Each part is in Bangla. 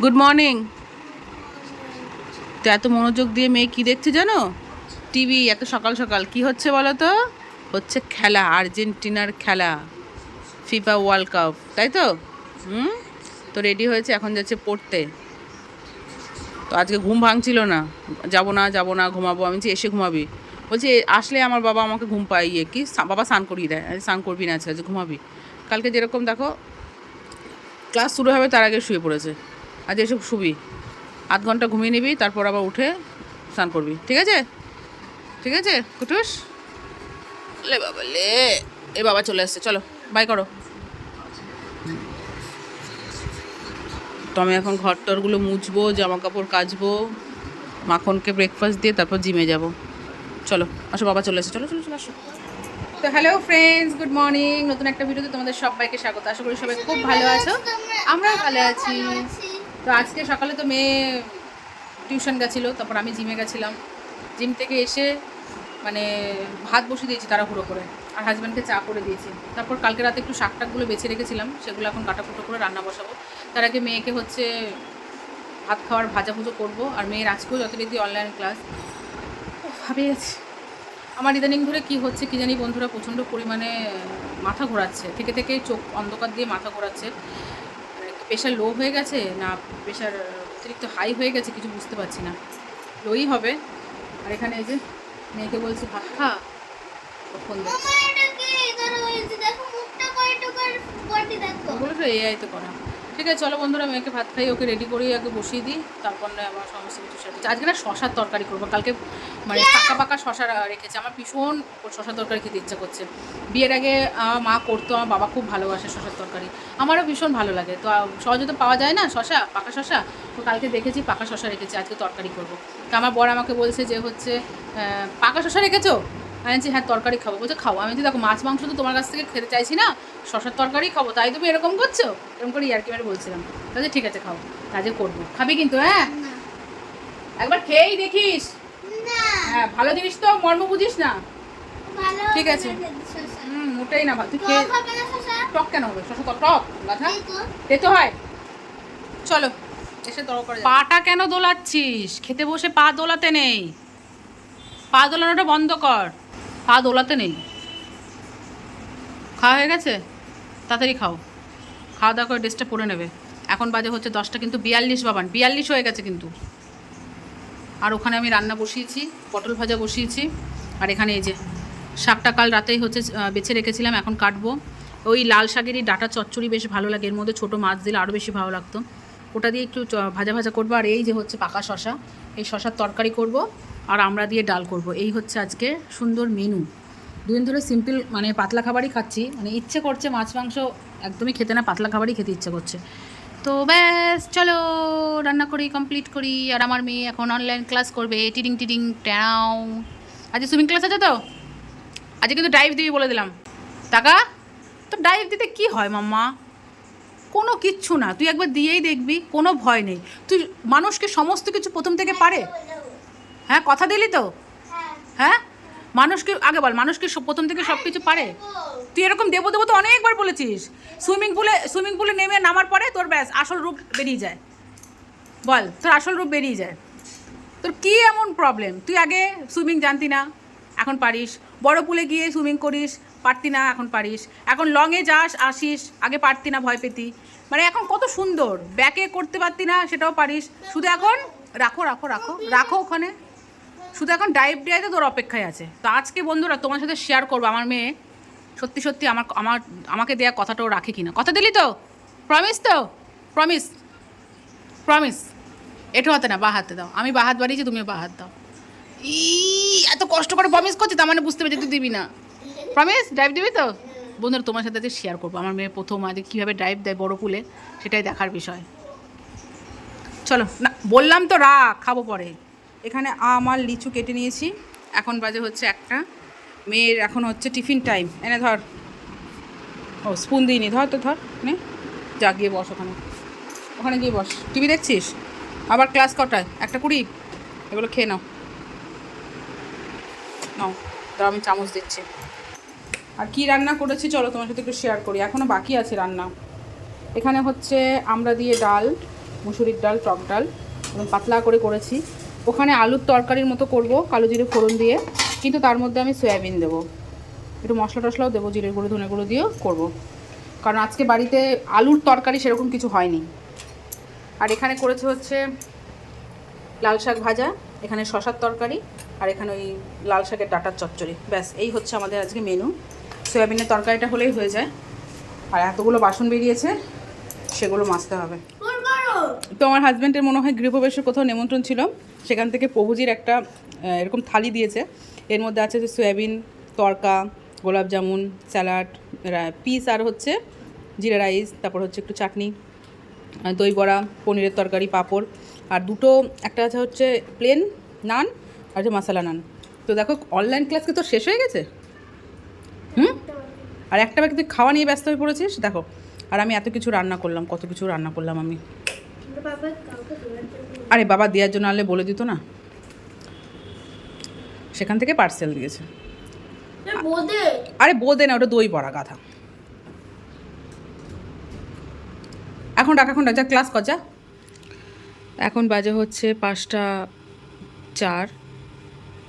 Good morning. তো এত মনোযোগ দিয়ে মেয়ে কি দেখছে জানো? টিভি। এত সকাল সকাল কি হচ্ছে বলো তো? হচ্ছে খেলা, আর্জেন্টিনার খেলা, ফিফা ওয়ার্ল্ড কাপ, তাই তো? হুম। তো রেডি হয়েছে, এখন যাচ্ছে পড়তে। তো আজকে ঘুম ভাঙছিল না, যাবো না যাবো না, ঘুমাবো। আমি যে এসে ঘুমাবি, বলছে আসলে আমার বাবা আমাকে ঘুম পাইয়ে কি বাবা স্নান করিয়ে দেয়। স্নান করবি না, আজকে ঘুমাবি। কালকে যেরকম দেখো ক্লাস শুরু হবে তার আগে শুয়ে পড়েছে। আজ এসে শুবি, আধ ঘন্টা ঘুমিয়ে নিবি, তারপর আবার উঠে স্নান করবি। ঠিক আছে? ঠিক আছে কুটুস। লে বাবা লে, এ বাবা চলে আসছে, চলো বাই করো। তো আমি এখন ঘর টরগুলো মুছবো, জামা কাপড় কাচবো, মাখনকে ব্রেকফাস্ট দিয়ে তারপর জিমে যাব। চলো আসো, বাবা চলে এসেছে, চলো চলো চলো আসো। তো হ্যালো ফ্রেন্ডস, গুড মর্নিং। নতুন একটা ভিডিওতে তোমাদের সবাইকে স্বাগত। আশা করি সবাই খুব ভালো আছো, আমরাও ভালো আছি। তো আজকে সকালে তো মেয়ে টিউশন গেছিলো, তারপর আমি জিমে গেছিলাম। জিম থেকে এসে মানে ভাত বসিয়ে দিয়েছি তাড়াহুড়ো করে, আর হাজব্যান্ডকে চা করে দিয়েছি। তারপর কালকে রাতে একটু শাক টাকগুলো বেছে রেখেছিলাম, সেগুলো এখন কাটাকুটো করে রান্না বসাবো। তার আগে মেয়েকে হচ্ছে ভাত খাওয়ার ভাজাভুজো করবো। আর মেয়ের আজকেও যথারীতি অনলাইন ক্লাস। ভাবে গেছি আমার ইদানিং ধরে কি হচ্ছে কি জানি বন্ধুরা, প্রচণ্ড পরিমাণে মাথা ঘোরাচ্ছে, থেকে থেকে চোখ অন্ধকার দিয়ে মাথা ঘোরাচ্ছে। প্রেশার লো হয়ে গেছে না প্রেশার অতিরিক্ত হাই হয়ে গেছে, কিছু বুঝতে পারছি না। লোই হবে। আর এখানে এই যে মেয়েকে বলছি ভাত খা, ফোন বলো তো এআই তো করা। ঠিক আছে চলো বন্ধুরা, মেয়েকে ভাত খাই, ওকে রেডি করি, আগে বসিয়ে দিই, তারপর না আমার সমস্ত কিছু শেয়ার করছি। আজকে না শশার তরকারি করবো। কালকে মানে পাকা পাকা শশা রেখেছে, আমার ভীষণ শশার তরকারি খেতে ইচ্ছা করছে। বিয়ের আগে আমার মা করতো, আমার বাবা খুব ভালোবাসে শশার তরকারি, আমারও ভীষণ ভালো লাগে। তো সহজে তো পাওয়া যায় না শশা, পাকা শশা। তো কালকে দেখেছি পাকা শশা রেখেছে, আজকে তরকারি করবো। তো আমার বর আমাকে বলছে যে হচ্ছে পাকা শশা রেখেছো? আমি বলছি হ্যাঁ তরকারি খাবো। বলছে খাও। আমি বলছি দেখো মাছ মাংস তো তোমার কাছ থেকে খেতে চাইছি না, শশার তরকারি খাবো, তাই তুমি এরকম করছো। এরকম করে ইয়ার্কি মেরে বলছিলাম। তাহলে ঠিক আছে খাও, কাজে করবো, খাবি কিন্তু হ্যাঁ, একবার খেয়েই দেখিস। হ্যাঁ ভালো জিনিস তো মর্ম বুঝিস না। ঠিক আছে। মোটেই না, তুই খেয়ে। টক কেন হবে? শশা তো টক গাধা, তেতো হয়। চলো এসে তর করে। পাটা কেন দোলাচ্ছিস? খেতে বসে পা দোলাতে নেই, পা দোলানোটা বন্ধ কর। পা দোলাতে নেই। খাওয়া হয়ে গেছে? তাড়াতাড়ি খাও, খাওয়া দাওয়া করে ড্রেসটা পরে নেবে। এখন বাজে হচ্ছে 10টা, কিন্তু 42 বাবান, 42 হয়ে গেছে কিন্তু। আর ওখানে আমি রান্না বসিয়েছি, পটল ভাজা বসিয়েছি। আর এখানে এই যে শাকটা কাল রাতেই হচ্ছে বেছে রেখেছিলাম, এখন কাটবো। ওই লাল শাকেরই ডাটা চচ্চড়ি বেশ ভালো লাগে, এর মধ্যে ছোটো মাছ দিলে আরও বেশি ভালো লাগতো। ওটা দিয়ে একটু ভাজা ভাজা করবো। আর এই যে হচ্ছে পাকা শশা, এই শশার তরকারি করব, আর আমরা দিয়ে ডাল করব। এই হচ্ছে আজকে সুন্দর মেনু। দুদিন ধরে সিম্পল মানে পাতলা খাবারই খাচ্ছি, মানে ইচ্ছে করছে মাছ মাংস একদমই খেতে না, পাতলা খাবারই খেতে ইচ্ছে করছে। তো ব্যাস চলো রান্না করি, কমপ্লিট করি। আর আমার মেয়ে এখন অনলাইন ক্লাস করবে, টিডিং টিডিং ট্যাও। আজকে সুইমিং ক্লাস আছে তো, আজকে কিন্তু ডাইভ দিবি বলে দিলাম। টাকা তো ডাইভ দিতে কি হয় মাম্মা? কোনো কিচ্ছু না, তুই একবার দিয়েই দেখবি, কোনো ভয় নেই। তুই মানুষকে সমস্ত কিছু প্রথম থেকে পারে? হ্যাঁ কথা দিলি তো? হ্যাঁ মানুষকে আগে বল, মানুষকে প্রথম থেকে সব কিছু পারে? তুই এরকম দেবো দেবো তো অনেকবার বলেছিস। সুইমিং পুলে নেমে নামার পরে তোর ব্যাস আসল রূপ বেরিয়ে যায়। বল, তোর আসল রূপ বেরিয়ে যায়। তোর কী এমন প্রবলেম? তুই আগে সুইমিং জানতি না, এখন পারিস। বড় পুলে গিয়ে সুইমিং করিস, পারতি না, এখন পারিস। এখন লংয়ে যাস আসিস, আগে পারতি না, ভয় পেতি। মানে এখন কত সুন্দর, ব্যাকে করতে পারতি না, সেটাও পারিস। শুধু এখন রাখো রাখো রাখো রাখো ওখানে, শুধু এখন ডাইভ ডেতে তোর অপেক্ষায় আছে। তো আজকে বন্ধুরা তোমার সাথে শেয়ার করবো আমার মেয়ে সত্যি সত্যি আমাকে দেওয়া কথাটাও রাখে কিনা। কথা দিলি তো? প্রমিস তো? Promise promise. এটো হাতে না, বা হাতে দাও। আমি বা হাত বাড়িয়েছি, তুমিও বা হাত দাও। এত কষ্ট করে প্রমিস করছি, তার মানে বুঝতে পেরেছি তুই দিবি না। প্রমিস ড্রাইভ দিবি তো? বন্ধুরা তোমার সাথে শেয়ার করবো আমার মেয়ে প্রথম আজ কীভাবে ড্রাইভ দেয় বড় পুলে, সেটাই দেখার বিষয়। চলো না, বললাম তো রাখ, খাবো পরে। এখানে আমার লিচু কেটে নিয়েছি, এখন বাজে হচ্ছে 1টা। মেয়ের এখন হচ্ছে টিফিন টাইম। এনে ধর। ও স্পুন দিইনি, ধর তো ধর, নে যা গিয়ে বস ওখানে, ওখানে গিয়ে বস। টিভি দেখছিস? আবার ক্লাস কটায়? 1:20। এগুলো খেয়ে নাও, নাও তো আমি চামচ দিচ্ছি। আর কি রান্না করেছি চলো তোমার সাথে একটু শেয়ার করি, এখনও বাকি আছে রান্না। এখানে হচ্ছে আমরা দিয়ে ডাল, মুসুরির ডাল, টক ডাল এবং পাতলা করে করেছি। ওখানে আলুর তরকারির মতো করব কালো জিরে ফোড়ন দিয়ে, কিন্তু তার মধ্যে আমি সয়াবিন দেবো, একটু মশলা টশলাও দেবো, জিরের গুঁড়ো ধনে গুঁড়ো দিয়েও করবো, কারণ আজকে বাড়িতে আলুর তরকারি সেরকম কিছু হয়নি। আর এখানে করেছে হচ্ছে লাল শাক ভাজা, এখানে শশার তরকারি, আর এখানে ওই লাল শাকের ডাঁটার চচ্চড়ি। ব্যাস এই হচ্ছে আমাদের আজকে মেনু। সয়াবিনের তরকারিটা হলেই হয়ে যায়। আর এতগুলো বাসন বেরিয়েছে, সেগুলো মাজতে হবে। তো আমার হাজব্যান্ডের মনে হয় গৃহপ্রবেশের কোথাও নিমন্ত্রণ ছিল, সেখান থেকে প্রভুজির একটা এরকম থালি দিয়েছে। এর মধ্যে আছে যে সয়াবিন তরকা, গোলাপ জামুন, স্যালাড, পিস, আর হচ্ছে জিরা রাইস, তারপর হচ্ছে একটু চাটনি, দই বড়া, পনিরের তরকারি, পাঁপড়, আর দুটো, একটা আছে হচ্ছে প্লেন নান আর হচ্ছে মশলা নান। তো দেখো অনলাইন ক্লাস কি তো শেষ হয়ে গেছে? আর একটা বাকি তুই খাওয়া নিয়ে ব্যস্ত হয়ে পড়েছিস দেখো। আর আমি এত কিছু রান্না করলাম, কত কিছু রান্না করলাম আমি। আরে বাবা দেওয়ার জন্য আনলে বলে দিত না, সেখান থেকে পার্সেল দিয়েছে। আরে বোঁদে না, ওটা দই বড়া, গাধা। এখন ডাক যা, ক্লাস কর যা। এখন বাজে হচ্ছে 5টা 4।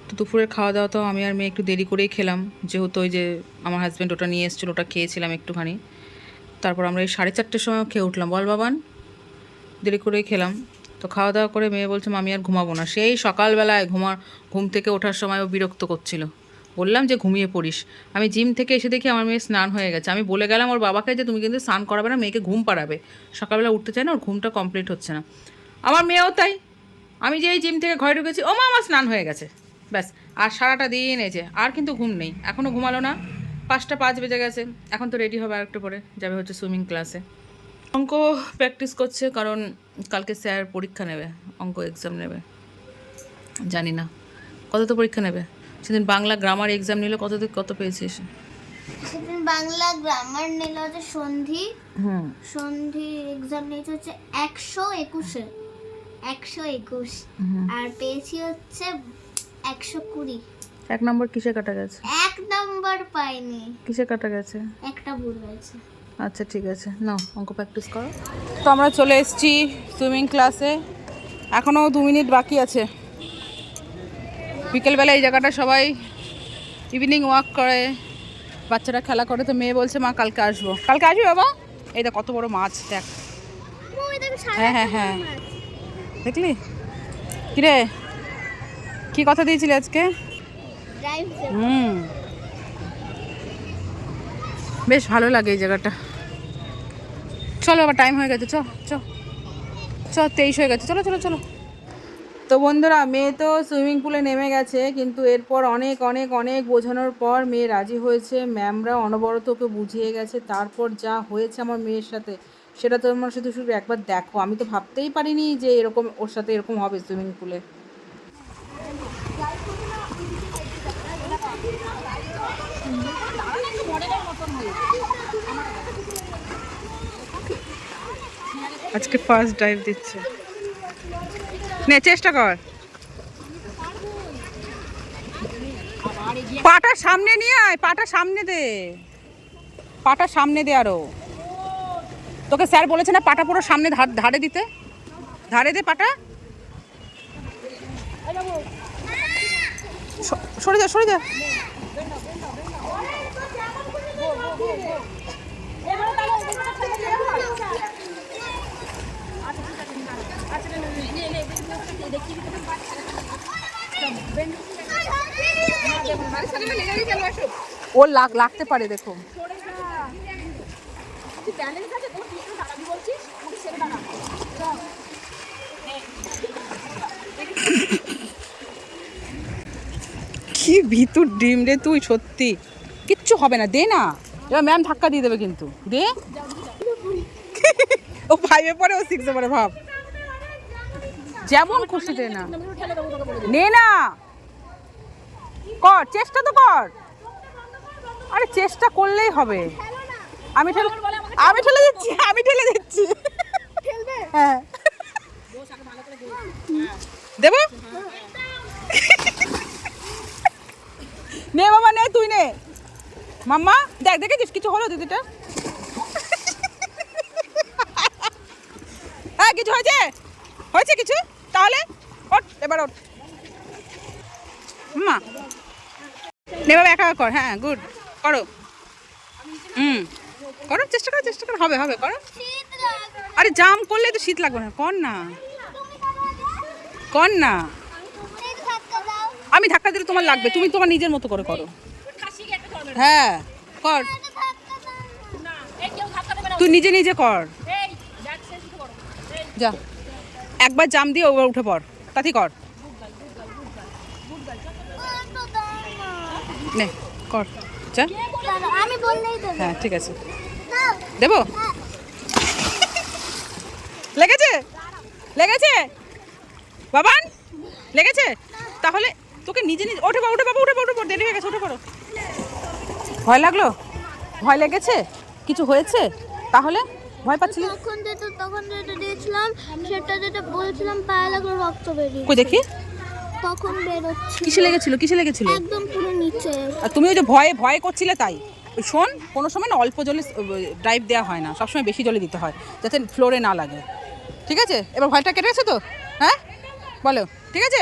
তো দুপুরের খাওয়া দাওয়া তো আমি আর মেয়ে একটু দেরি করেই খেলাম, যেহেতু ওই যে আমার হাজব্যান্ড ওটা নিয়ে এসেছিলো, ওটা খেয়েছিলাম একটুখানি। তারপর আমরা এই 4:30-র সময় খেয়ে উঠলাম। বল বাবান, দেরি করেই খেলাম। তো খাওয়া দাওয়া করে মেয়ে বলছে আমি আর ঘুমাবো না। সেই সকালবেলায় ঘুম থেকে ওঠার সময় ও বিরক্ত করছিল, বললাম যে ঘুমিয়ে পড়িস। আমি জিম থেকে এসে দেখি আমার মেয়ে স্নান হয়ে গেছে। আমি বলে গেলাম ওর বাবাকে যে তুমি কিন্তু স্নান করাবে না, মেয়েকে ঘুম পাড়াবে, সকালবেলা উঠতে চায় না, ওর ঘুমটা কমপ্লিট হচ্ছে না। আমার মেয়েও তাই, আমি যে এই জিম থেকে ঘরে ঢুকেছি, ও মা আমার স্নান হয়ে গেছে, ব্যাস। আর সারাটা দিন এই যে, আর কিন্তু ঘুম নেই, এখনও ঘুমালো না। 5টা 5 বেজে গেছে, এখন তো রেডি হবে, আর একটু পরে যাবে হচ্ছে সুইমিং ক্লাসে। অঙ্ক প্র্যাকটিস করছে, কারণ কালকে স্যার পরীক্ষা নেবে, অঙ্ক এক্সাম নেবে। জানি না কত তো পরীক্ষা নেবে। সেদিন বাংলা গ্রামার এক্সাম নিল, কত পেয়েছিস? সেদিন বাংলা গ্রামার নিল হচ্ছে সন্ধি, সন্ধি এক্সাম নিয়েছে হচ্ছে 121 আর পেয়েছি হচ্ছে 120। 1 নম্বর কিসে কাটা গেছে? 1 নম্বর পাইনি। কিসে কাটা গেছে? একটা ভুল হয়েছে। আচ্ছা ঠিক আছে, নাও অঙ্ক প্র্যাকটিস করো। তো আমরা চলে এসেছি সুইমিং ক্লাসে, এখনও 2 মিনিট বাকি আছে। বিকেলবেলা এই জায়গাটা সবাই ইভিনিং ওয়াক করে, বাচ্চারা খেলা করে। তো মেয়ে বলছে মা কালকে আসবো। কালকে আসবি বাবা? এই দেখ কত বড় মাছ, দেখ। হ্যাঁ দেখলি? কিরে কি কথা দিয়েছিলি আজকে? বেশ ভালো লাগে এই জায়গাটা। চলো আবার টাইম হয়ে গেছে, চ 23 হয়ে গেছে, চলো। তো বন্ধুরা, মেয়ে তো সুইমিং পুলে নেমে গেছে, কিন্তু এরপর অনেক বোঝানোর পর মেয়ে রাজি হয়েছে। ম্যামরা অনবরত ওকে বুঝিয়ে গেছে। তারপর যা হয়েছে আমার মেয়ের সাথে, সেটা তো আমার শুধু একবার দেখো। আমি তো ভাবতেই পারিনি যে এরকম ওর সাথে এরকম হবে সুইমিং পুলে। আজকে ফার্স্ট ডাইভ দিচ্ছে, নে চেষ্টা কর। পাটা সামনে নিয়ে আয়, পাটা সামনে দে আরো। তোকে স্যার বলেছে না পাটা পুরো সামনে ধারে দিতে, ধারে দে পাটা। সরে যা। ও লাগতে পারে, দেখো। কি ভিতুর ডিম রে তুই, সত্যি কিচ্ছু হবে না, দে না। এবার ম্যাম ধাক্কা দিয়ে দেবে কিন্তু, দে। ও 5-এ পড়ে, ও 6-এ পড়ে, ভাব। যেমন খুশি দে না, নে না, কর, চেষ্টা তো কর। আরে চেষ্টা করলেই হবে। আমি ঠেলে দিচ্ছি। হ্যাঁ দেব। নে বাবা, নে, তুই নে। মাম্মা দেখেছিস কিছু হলো দিদিটা? কিছু হয়েছে? হয়েছে কিছু? তাহলে ওঠ, এবার ওঠ। মা এভাবে একা একা কর। হ্যাঁ গুড, করো। করো, চেষ্টা করো, হবে হবে, করো। শীত লাগবে। আরে জাম করলে তো শীত লাগবে না, কর না, কর না। এই ধাক্কা দাও। আমি ধাক্কা দিলে তোমার লাগবে, তুমি তোমার নিজের মতো করে করো। হ্যাঁ কর, এটা ধাক্কা দাও। তুই নিজে নিজে কর। যা, একবার জাম দিয়ে ওবার উঠে পড়, তাতে কর। একটু দাও না। নে কর, যা। দাঁড়াও, আমি বললেই দেবো। হ্যাঁ ঠিক আছে, দাও। দেবো। হ্যাঁ। লেগেছে, লেগেছে বাবান, লেগেছে? তাহলে তোকে নিজে নিজে ওঠে বাবা, উঠে বাবা, উঠে পড়, দেরি হয়ে গেছে, উঠে পড়ো। ভয় লাগলো? ভয় লেগেছে? কিছু হয়েছে? তাহলে ভয় পাচ্ছিলি? তখন যেটা দিয়েছিলাম সেটা যেটা বলছিলাম পায়ে লাগলো, রক্ত বেরিয়ে কই দেখি, তখন বেরোচ্ছে কিসে লেগেছিল, কিসে লেগেছিল? একদম পুরো নিচে। আর তুমি ওই যে ভয়ে ভয় করছিলে তাই। ওই শোন, কোনো সময় না অল্প জলে ড্রাইভ দেওয়া হয় না, সবসময় বেশি জলে দিতে হয় যাতে ফ্লোরে না লাগে। ঠিক আছে, এবার ভয়টা কেটে গেছে তো? হ্যাঁ বলো, ঠিক আছে।